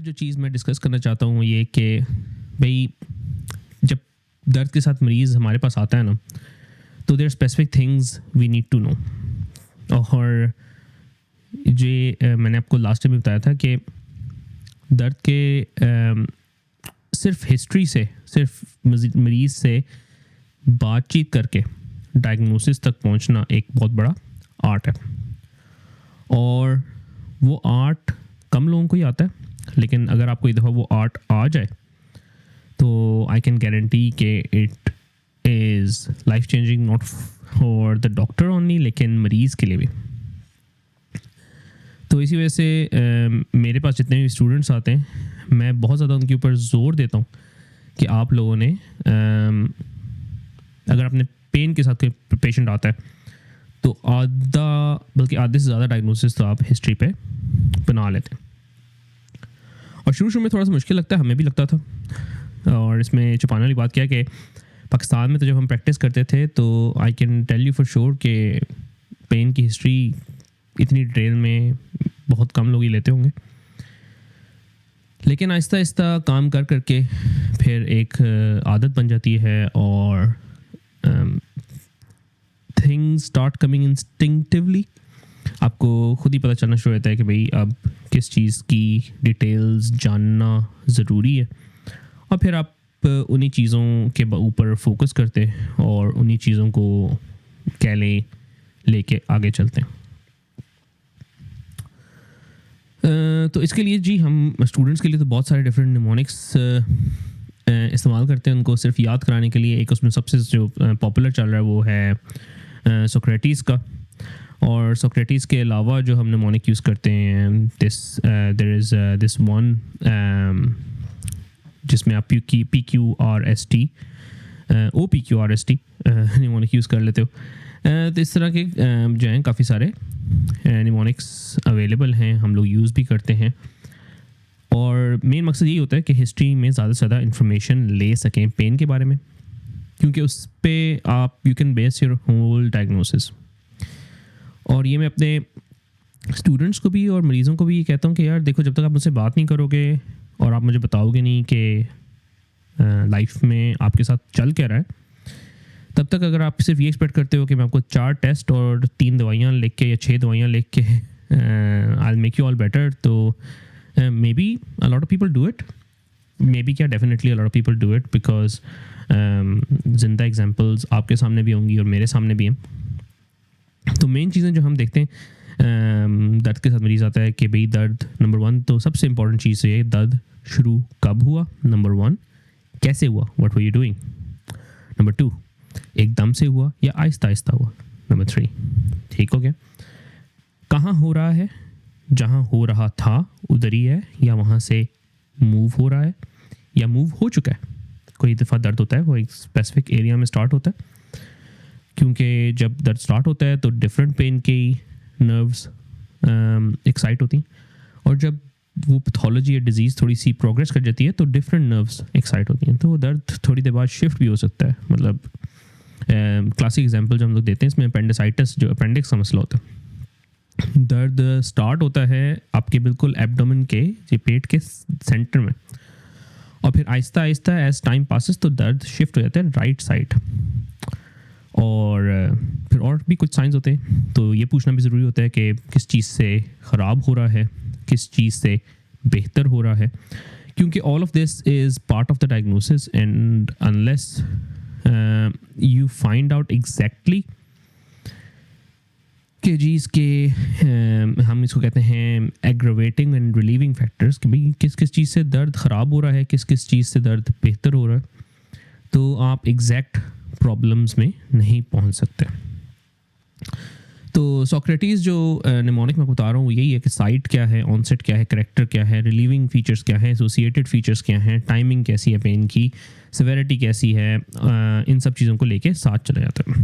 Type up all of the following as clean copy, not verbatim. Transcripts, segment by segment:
आज जो चीज़ मैं डिस्कस करना चाहता हूँ ये कि भाई जब दर्द के साथ मरीज़ हमारे पास आता है ना, तो there specific things we need to know. और मैंने आपको लास्ट टाइम भी बताया था कि दर्द के सिर्फ हिस्ट्री से, सिर्फ मरीज़ से बातचीत करके डायग्नोसिस तक पहुंचना एक बहुत बड़ा आर्ट है। और वो आर्ट कम लोगों को ही आता है, लेकिन अगर आपको एक दफ़ा वो आर्ट आ जाए तो आई कैन गारंटी कि it is life changing, not for the doctor only लेकिन मरीज़ के लिए भी। तो इसी वजह से मेरे पास जितने भी स्टूडेंट्स आते हैं, मैं बहुत ज़्यादा उनके ऊपर ज़ोर देता हूँ कि आप लोगों ने अगर अपने पेन के साथ कोई पेशेंट आता है तो आधे से ज़्यादा डायग्नोसिस तो आप हिस्ट्री पे बना लेते हैं। और शुरू में थोड़ा सा मुश्किल लगता है, हमें भी लगता था। और इसमें छुपाने वाली बात क्या है कि पाकिस्तान में तो जब हम प्रैक्टिस करते थे तो I can tell you for sure कि पेन की हिस्ट्री इतनी डिटेल में बहुत कम लोग ही लेते होंगे। लेकिन आहिस्ता आहिस्ता काम कर करके फिर एक आदत बन जाती है और थिंग्स स्टार्ट कमिंग इंस्टिंक्टिवली। आपको खुद ही पता चलना शुरू होता है कि भाई अब किस चीज़ की डिटेल्स जानना ज़रूरी है, और फिर आप उन्हीं चीज़ों के ऊपर फोकस करते हैं और उन्हीं चीज़ों को कह लेके आगे चलते हैं। तो इसके लिए जी हम स्टूडेंट्स के लिए तो बहुत सारे डिफरेंट निमोनिक्स इस्तेमाल करते हैं उनको सिर्फ याद कराने के लिए। एक उसमें सबसे जो पॉपुलर चल रहा है वो है सोक्रेटिस का। और सोक्रेटिस के अलावा जो हम निमोनिक यूज़ करते हैं देयर इज़ दिस वन जिसमें आप PQRST OPQRST निमोनिक यूज़ कर लेते हो। तो इस तरह के जो हैं काफ़ी सारे निमोनिक्स अवेलेबल हैं, हम लोग यूज़ भी करते हैं। और मेन मकसद यही होता है कि हिस्ट्री में ज़्यादा से ज़्यादा इंफॉर्मेशन ले सकें पेन के बारे में, क्योंकि उस पे आप you can base your whole diagnosis. और ये मैं अपने स्टूडेंट्स को भी और मरीज़ों को भी ये कहता हूँ कि यार देखो, जब तक आप मुझसे बात नहीं करोगे और आप मुझे बताओगे नहीं कि लाइफ में आपके साथ चल क्या रहा है, तब तक अगर आप सिर्फ ये एक्सपेक्ट करते हो कि मैं आपको 4 टेस्ट और 3 दवाइयाँ लिख के या 6 दवाइयाँ लिख के I will make you all better, तो maybe a lot of people do it, maybe क्या definitely a lot of people do it because जिंदा एग्जांपल्स आपके सामने भी होंगी और मेरे सामने भी हैं। तो मेन चीज़ें जो हम देखते हैं दर्द के साथ मरीज़ आता है कि भाई दर्द नंबर 1 तो सबसे इम्पॉर्टेंट चीज़ ये है, दर्द शुरू कब हुआ, नंबर 1 कैसे हुआ, what were you doing, number 2 एकदम से हुआ या आहिस्ता आहिस्ता हुआ, नंबर 3 ठीक हो गया, कहाँ हो रहा है, जहाँ हो रहा था उधर ही है या वहाँ से मूव हो रहा है या मूव हो चुका है। कोई दफ़ा दर्द होता है वो एक स्पेसिफिक एरिया में स्टार्ट होता है, क्योंकि जब दर्द स्टार्ट होता है तो डिफरेंट पेन की नर्व्स एक्साइट होती हैं, और जब वो पैथोलॉजी या डिजीज़ थोड़ी सी प्रोग्रेस कर जाती है तो डिफरेंट नर्व्स एक्साइट होती हैं, तो वो दर्द थोड़ी देर बाद शिफ्ट भी हो सकता है। मतलब क्लासिक एग्जांपल जो हम लोग देते हैं इसमें अपेंडिसाइटिस, जो अपेंडिक्स का मसला होता है, दर्द स्टार्ट होता है आपके बिल्कुल एब्डोमेन के, ये पेट के सेंटर में, और फिर Aahista Aahista as time passes तो दर्द शिफ्ट हो जाता है राइट साइड। और फिर और भी कुछ साइंस होते हैं, तो ये पूछना भी ज़रूरी होता है कि किस चीज़ से ख़राब हो रहा है, किस चीज़ से बेहतर हो रहा है, क्योंकि all of this is part of the diagnosis. And unless you find out exactly कि जी इसके हम इसको कहते हैं एग्रावेटिंग एंड रिलीविंग फैक्टर्स, कि भाई किस किस चीज़ से दर्द ख़राब हो रहा है, किस किस चीज़ से दर्द बेहतर हो रहा है, तो आप एग्जैक्ट प्रॉब्लम्स में नहीं पहुंच सकते। तो सोक्रेटिस जो निमोनिक मैं बता रहा हूँ यही है कि साइट क्या है, ऑनसेट क्या है, करेक्टर क्या है, रिलीविंग फीचर्स क्या है, एसोसिएटेड फीचर्स क्या हैं, टाइमिंग कैसी है पेन की, सिविरिटी कैसी है, इन सब चीज़ों को लेके साथ चला जाता है।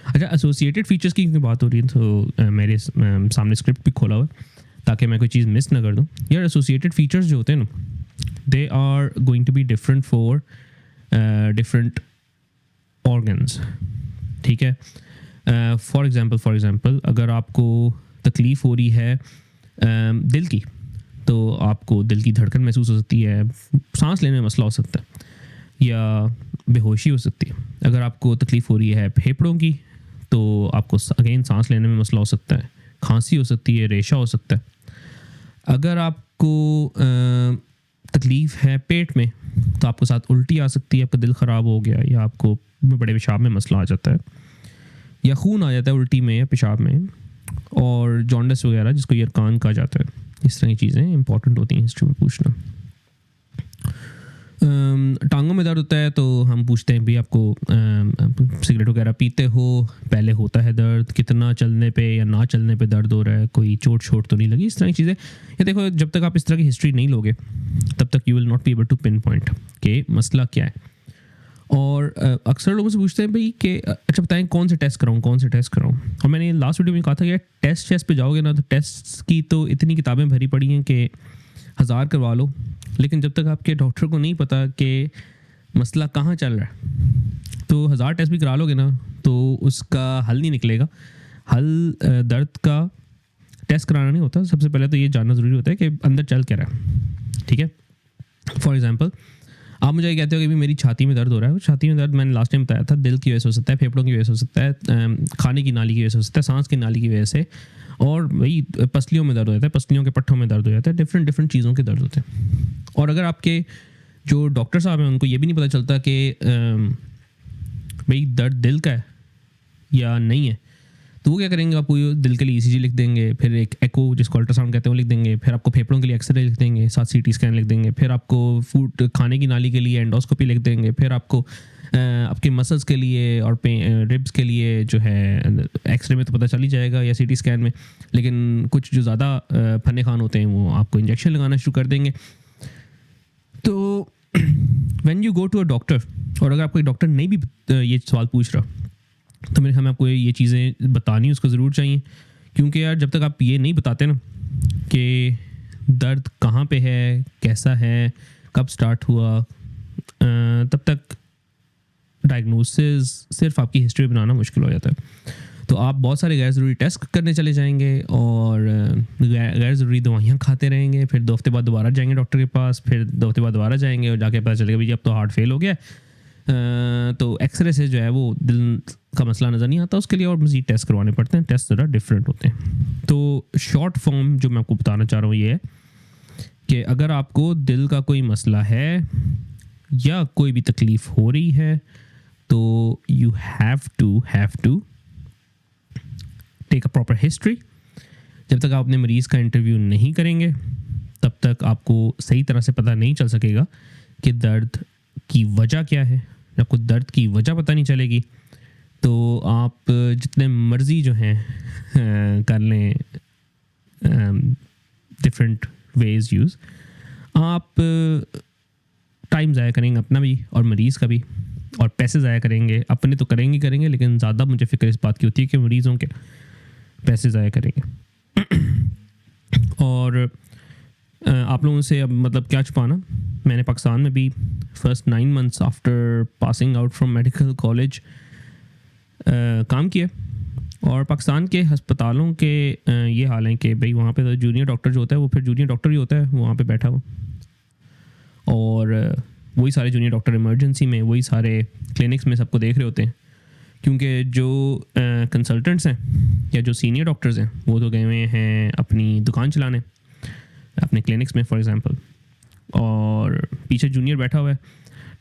अच्छा, एसोसिएटेड फीचर्स की क्योंकि बात हो रही है तो मेरे सामने स्क्रिप्ट भी खोला हुआ है ताकि मैं कोई चीज़ मिस ना कर दूँ। यार एसोसिएटेड फीचर्स जो होते हैं ना, they are going to be different for different organs, ठीक है। फॉर एग्ज़ाम्पल अगर आपको तकलीफ़ हो रही है दिल की, तो आपको दिल की धड़कन महसूस हो सकती है, सांस लेने में मसला हो सकता है या बेहोशी हो सकती है। अगर आपको तकलीफ़ हो रही है फेफड़ों की तो आपको अगेन सांस लेने में मसला हो सकता है, खांसी हो सकती है, रेशा हो सकता है। अगर आपको तकलीफ़ है पेट में तो आपको साथ उल्टी आ सकती है, आपका दिल ख़राब हो गया या आपको बड़े पेशाब में मसला आ जाता है या खून आ जाता है उल्टी में या पेशाब में, और जॉन्डिस वगैरह जिसको यरकान कहा जाता है। इस तरह की चीज़ें इंपॉर्टेंट होती हैं हिस्ट्री में पूछना। टांगों में दर्द होता है तो हम पूछते हैं भाई आपको सिगरेट वगैरह पीते हो, पहले होता है दर्द, कितना चलने पे या ना चलने पे दर्द हो रहा है, कोई चोट छोट तो नहीं लगी, इस तरह की चीज़ें। ये देखो, जब तक आप इस तरह की हिस्ट्री नहीं लोगे तब तक you will not be able to pinpoint कि मसला क्या है। और अक्सर लोगों से पूछते हैं भाई कि अच्छा बताएं कौन से टेस्ट कराऊँ, कौन से टेस्ट कराऊँ। और मैंने लास्ट वीडियो में कहा था कि टेस्ट पे जाओगे ना तो टेस्ट की तो इतनी किताबें भरी पड़ी हैं कि 1000 करवा लो, लेकिन जब तक आपके डॉक्टर को नहीं पता कि मसला कहाँ चल रहा है तो 1000 टेस्ट भी करा लोगे ना तो उसका हल नहीं निकलेगा। हल दर्द का टेस्ट कराना नहीं होता, सबसे पहले तो ये जानना ज़रूरी होता है कि अंदर चल क्या रहा है। ठीक है, फॉर एग्जांपल आप मुझे कहते हो कि भी मेरी छाती में दर्द हो रहा है। छाती में दर्द मैंने लास्ट टाइम बताया था दिल की वजह से हो सकता है, फेफड़ों की वजह से हो सकता है, खाने की नाली की वजह से हो सकता है, सांस की नाली की वजह से, और वही पसलियों में दर्द हो जाता है, पसलियों के पट्टों में दर्द हो जाता है, डिफरेंट चीज़ों के दर्द होते हैं। और अगर आपके जो डॉक्टर साहब हैं उनको ये भी नहीं पता चलता कि भाई दर्द दिल का है या नहीं है, तो वो क्या करेंगे, आपको दिल के लिए ईसीजी लिख देंगे, फिर एक एको जिसको अल्ट्रासाउंड कहते हैं वो लिख देंगे, फिर आपको फेफड़ों के लिए एक्सरे लिख देंगे, साथ सीटी स्कैन लिख देंगे, फिर आपको फूड खाने की नाली के लिए एंडोस्कोपी लिख देंगे, फिर आपको आपके मसल्स के लिए और रिब्स के लिए जो है एक्सरे में तो पता चल ही जाएगा या सीटी स्कैन में, लेकिन कुछ जो ज़्यादा फन्ने खान होते हैं वो आपको इंजेक्शन लगाना शुरू कर देंगे। तो when you go to a doctor, और अगर आपको डॉक्टर नहीं भी ये सवाल पूछ रहा तो मेरे हमें आपको ये चीज़ें बतानी उसको ज़रूर चाहिए, क्योंकि यार जब तक आप ये नहीं बताते ना कि दर्द कहाँ पे है, कैसा है, कब स्टार्ट हुआ, तब तक डायग्नोसिस सिर्फ आपकी हिस्ट्री बनाना मुश्किल हो जाता है। तो आप बहुत सारे गैर ज़रूरी टेस्ट करने चले जाएंगे और गैर ज़रूरी दवाइयाँ खाते रहेंगे, फिर 2 हफ्ते बाद दोबारा जाएंगे डॉक्टर के पास, फिर 2 हफ्ते बाद दोबारा जाएंगे और जाके पता चलेगा भाई अब तो हार्ट फेल हो गया। तो एक्सरे से जो है वो दिल का मसला नज़र नहीं आता उसके लिए, और मज़ीद टेस्ट करवाने पड़ते हैं, टेस्ट ज़रा डिफरेंट होते हैं। तो शॉर्ट फॉर्म जो मैं आपको बताना चाह रहा हूँ ये है कि अगर आपको दिल का कोई मसला है या कोई भी तकलीफ़ हो रही है तो you have to take a proper history. जब तक आप अपने मरीज़ का इंटरव्यू नहीं करेंगे तब तक आपको सही तरह से पता नहीं चल सकेगा कि दर्द की वजह क्या है। जब आपको दर्द की वजह पता नहीं चलेगी तो आप जितने मर्ज़ी जो हैं कर लें डिफरेंट वेज यूज़, आप टाइम ज़ाया करेंगे अपना भी और मरीज़ का भी, और पैसे ज़ाया करेंगे। अपने तो करेंगे लेकिन ज़्यादा मुझे फ़िक्र इस बात की होती है कि मरीज़ों के पैसे ज़ाया करेंगे। और आप लोगों से अब मतलब क्या छुपाना, मैंने पाकिस्तान में भी first 9 months after passing out from medical college काम किया, और पाकिस्तान के हस्पतालों के ये हाल है कि भाई वहाँ पे तो जूनियर डॉक्टर जो होता है वो फिर जूनियर डॉक्टर ही होता है वहाँ पे बैठा हुआ, और वही सारे जूनियर डॉक्टर इमरजेंसी में, वही सारे क्लिनिक्स में सबको देख रहे होते हैं, क्योंकि जो कंसल्टेंट्स हैं या जो सीनियर डॉक्टर्स हैं वो तो गए हुए हैं अपनी दुकान चलाने अपने क्लिनिक्स में फॉर एग्जांपल, और पीछे जूनियर बैठा हुआ है,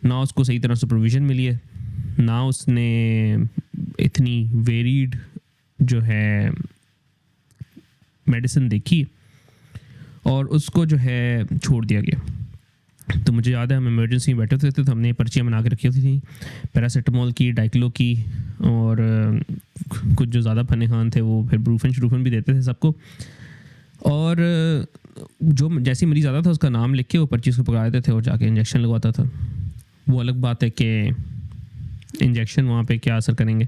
ना उसको सही तरह सुपरविज़न मिली है, ना उसने इतनी वेरीड जो है मेडिसिन देखी, और उसको जो है छोड़ दिया गया। तो मुझे याद है हम इमरजेंसी में बैठे होते थे तो हमने पर्चियाँ बना के रखी होती थी पैरासीटामोल की, डाइक्लो की, और कुछ जो ज़्यादा फने खान थे वो फिर ब्रूफन शरूफन भी देते थे सबको, और जो जैसे मरीज़ आता था उसका नाम लिख के वो पर्ची उसको पकड़ा देते थे और जाके इंजेक्शन लगवाता था। वो अलग बात है कि इंजेक्शन वहाँ पे क्या असर करेंगे,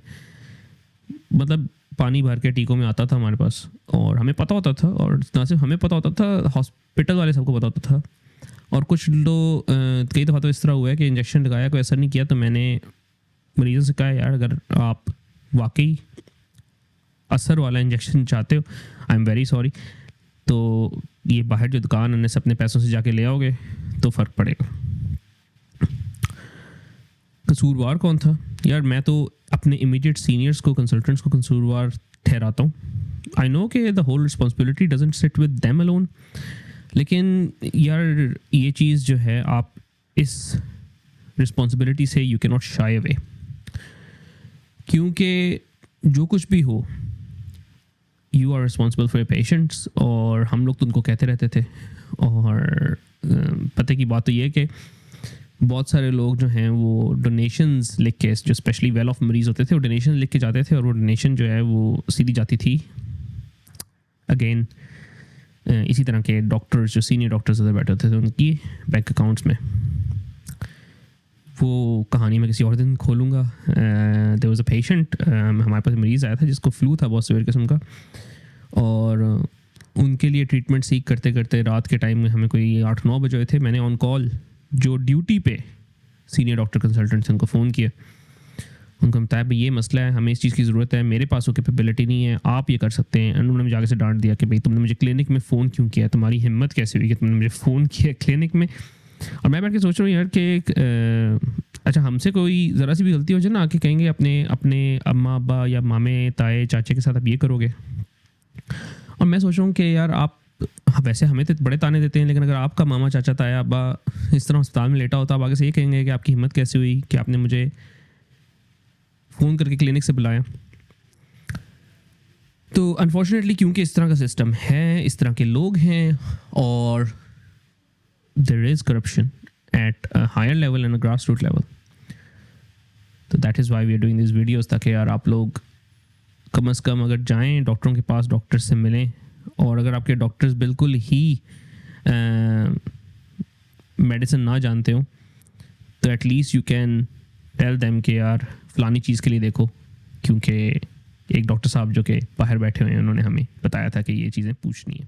मतलब पानी भर के टीकों में आता था हमारे पास और हमें पता होता था, और ना सिर्फ हमें पता होता था, हॉस्पिटल वाले सबको पता होता था। और कुछ लोग कई दफ़ा तो इस तरह हुआ है कि इंजेक्शन लगाया कोई असर नहीं किया, तो मैंने मरीज़ों से कहा यार अगर आप वाकई असर वाला इंजेक्शन चाहते हो आई एम वेरी सॉरी, तो ये बाहर जो दुकान अन्य से अपने पैसों से जाके ले आओगे तो फ़र्क पड़ेगा। कसूरवार कौन था यार? मैं तो अपने इमीडिएट सीनियर्स को, कंसल्टेंट्स को कसूरवार ठहराता हूँ। आई नो कि the whole responsibility doesn't sit with them alone, लेकिन यार ये चीज़ जो है, आप इस रिस्पॉन्सिबिलिटी से you can not shy away, क्योंकि जो कुछ भी हो you are responsible for your patients. और हम लोग तो उनको कहते रहते थे। और पते की बात तो ये है कि बहुत सारे लोग जो हैं वो डोनेशंस लिख के, जो स्पेशली वेल ऑफ मरीज़ होते थे, वो डोनेशन लिख के जाते थे, और वो डोनेशन जो है वो सीधी जाती थी अगेन इसी तरह के डॉक्टर्स, जो सीनियर डॉक्टर्स उधर बैठे होते थे, उनकी बैंक अकाउंट्स में। वो कहानी मैं किसी और दिन खोलूँगा। देयर वाज अ पेशेंट, हमारे पास मरीज़ आया था जिसको फ्लू था बहुत सीवियर किस्म का, और उनके लिए ट्रीटमेंट सीख करते करते रात के टाइम में हमें कोई 8-9 बजे हुए थे। मैंने ऑन कॉल जो ड्यूटी पे सीनियर डॉक्टर कंसल्टेंट से उनको फ़ोन किया, उनको बताया भाई ये मसला है, हमें इस चीज़ की ज़रूरत है, मेरे पास वो कैपेबिलिटी नहीं है, आप ये कर सकते हैं। उन्होंने मुझे आगे से डांट दिया कि भाई तुमने मुझे क्लिनिक में फ़ोन क्यों किया, तुम्हारी हिम्मत कैसे हुई कि तुमने मुझे फ़ोन किया क्लिनिक में। और मैं बैठ के सोच रहा हूँ यार कि अच्छा, हमसे कोई ज़रा सी भी गलती हो जाए ना, आके कहेंगे अपने अम्मा अब्बा या मामे ताए चाचे के साथ आप ये करोगे। और मैं सोच रहा हूँ कि यार आप वैसे हमें तो बड़े ताने देते हैं, लेकिन अगर आपका मामा चाचा ताया अब्बा इस तरह अस्पताल में लेटा होता, आप आगे से ये कहेंगे कि आपकी हिम्मत कैसे हुई कि आपने मुझे फ़ोन करके क्लिनिक से बुलाया। तो अनफॉर्चुनेटली क्योंकि इस तरह का सिस्टम है, इस तरह के लोग हैं, और there is corruption at a higher level and a grass root level, तो that is why we are doing this videos, ताकि यार आप लोग कम से कम अगर जाएं डॉक्टरों के पास, डॉक्टर से मिलें। और अगर आपके डॉक्टर्स बिल्कुल ही मेडिसिन ना जानते हो, तो at least you can tell them कि यार फ़लानी चीज़ के लिए देखो, क्योंकि एक डॉक्टर साहब जो कि बाहर बैठे हुए हैं, उन्होंने हमें बताया था कि ये चीज़ें पूछनी है।